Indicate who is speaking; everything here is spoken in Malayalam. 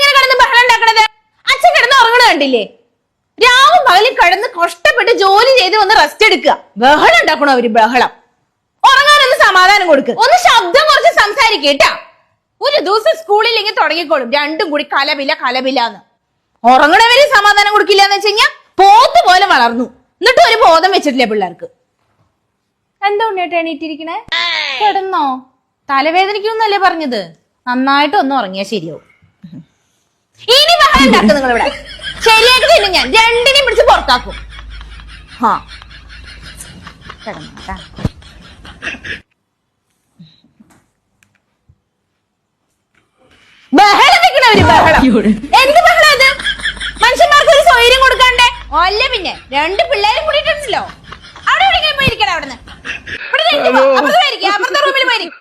Speaker 1: കിടന്ന് ബഹളം ഉണ്ടാക്കണത്? അച്ഛൻ കിടന്ന് ഉറങ്ങണ കണ്ടില്ലേ? രാവും പകലും കിടന്ന് കഷ്ടപ്പെട്ട് ജോലി ചെയ്ത് വന്ന് റെസ്റ്റ് എടുക്കുക. ബഹളം ഉണ്ടാക്കണോ അവര്? ബഹളം. ഉറങ്ങാനൊന്ന് സമാധാനം കൊടുക്ക്. ഒന്ന് ശബ്ദം കുറച്ച് സംസാരിക്കേട്ടാ. ഒരു ദിവസം സ്കൂളിലെങ്കിൽ തുടങ്ങിക്കോളും രണ്ടും കൂടി കലപിലാന്ന്. ഉറങ്ങണവര് സമാധാനം കൊടുക്കില്ല എന്ന് വെച്ച് കഴിഞ്ഞാൽ പോത്ത് പോലെ വളർന്നു. എന്നിട്ടും ഒരു ബോധം വെച്ചിട്ടില്ല പിള്ളേർക്ക്. എന്താ ഉണ്ണേട്ടാ എണീറ്റിരിക്കണേ? കിടന്നോ? തലവേദനിക്കുന്നല്ലേ പറഞ്ഞത്? നന്നായിട്ട് ഒന്ന് ഉറങ്ങിയാ ശരിയാവും. ഇനി ബഹളം ഉണ്ടാക്കും നിങ്ങൾ ഇവിടെ. ശരിയായിട്ട് തന്നെ ഞാൻ രണ്ടിനെയും പിടിച്ച് പുറത്താക്കും. കിടന്നോട്ടാ. ബഹളം വെക്കണവര് ബഹളം. എന്ത് ബഹളം ഇത്? മനുഷ്യന്മാർക്ക് ഒരു സ്വൈര്യം കൊടുക്കാണ്ടേ? അല്ല പിന്നെ രണ്ട് പിള്ളേരും കൂടിയിട്ടുണ്ടല്ലോ. അവിടെ എവിടെയെങ്കിലും പോയിരിക്കണം. അവിടുന്ന് ഇവിടെ അപ്പുറത്തെ റൂമിൽ പോയിരിക്കും.